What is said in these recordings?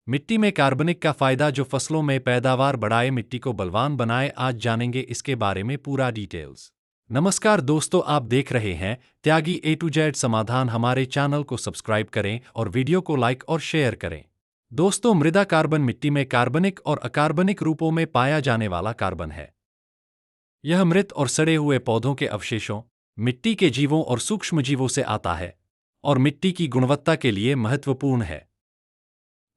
मिट्टी में कार्बनिक का फायदा जो फसलों में पैदावार बढ़ाए, मिट्टी को बलवान बनाए, आज जानेंगे इसके बारे में पूरा डिटेल्स। नमस्कार दोस्तों, आप देख रहे हैं त्यागी ए टू जेड समाधान। हमारे चैनल को सब्सक्राइब करें और वीडियो को लाइक और शेयर करें। दोस्तों, मृदा कार्बन मिट्टी में कार्बनिक और अकार्बनिक रूपों में पाया जाने वाला कार्बन है। यह मृत और सड़े हुए पौधों के अवशेषों, मिट्टी के जीवों और सूक्ष्मजीवों से आता है और मिट्टी की गुणवत्ता के लिए महत्वपूर्ण है।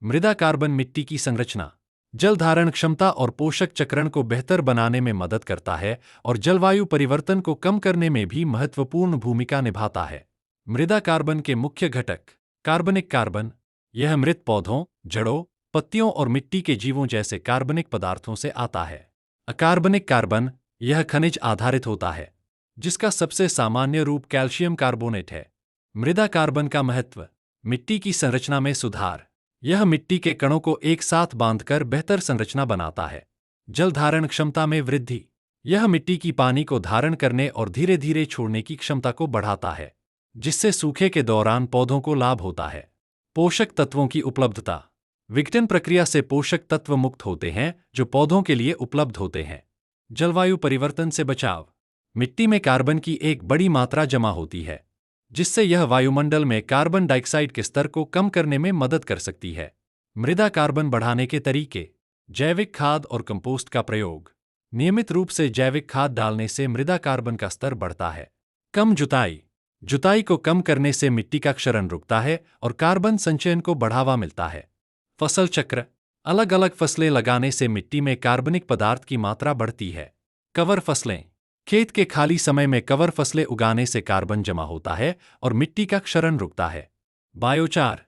मृदा कार्बन मिट्टी की संरचना, जल धारण क्षमता और पोषक चक्रण को बेहतर बनाने में मदद करता है और जलवायु परिवर्तन को कम करने में भी महत्वपूर्ण भूमिका निभाता है। मृदा कार्बन के मुख्य घटक। कार्बनिक कार्बन, यह मृत पौधों, जड़ों, पत्तियों और मिट्टी के जीवों जैसे कार्बनिक पदार्थों से आता है। अकार्बनिक कार्बन, यह खनिज आधारित होता है, जिसका सबसे सामान्य रूप कैल्शियम कार्बोनेट है। मृदा कार्बन का महत्व। मिट्टी की संरचना में सुधार, यह मिट्टी के कणों को एक साथ बांधकर बेहतर संरचना बनाता है। जल धारण क्षमता में वृद्धि, यह मिट्टी की पानी को धारण करने और धीरे धीरे छोड़ने की क्षमता को बढ़ाता है, जिससे सूखे के दौरान पौधों को लाभ होता है। पोषक तत्वों की उपलब्धता, विघटन प्रक्रिया से पोषक तत्व मुक्त होते हैं जो पौधों के लिए उपलब्ध होते हैं। जलवायु परिवर्तन से बचाव, मिट्टी में कार्बन की एक बड़ी मात्रा जमा होती है, जिससे यह वायुमंडल में कार्बन डाइऑक्साइड के स्तर को कम करने में मदद कर सकती है। मृदा कार्बन बढ़ाने के तरीके। जैविक खाद और कंपोस्ट का प्रयोग, नियमित रूप से जैविक खाद डालने से मृदा कार्बन का स्तर बढ़ता है। कम जुताई, जुताई को कम करने से मिट्टी का क्षरण रुकता है और कार्बन संचयन को बढ़ावा मिलता है। फसल चक्र, अलग अलग फसलें लगाने से मिट्टी में कार्बनिक पदार्थ की मात्रा बढ़ती है। कवर फसलें, खेत के खाली समय में कवर फसलें उगाने से कार्बन जमा होता है और मिट्टी का क्षरण रुकता है। बायोचार,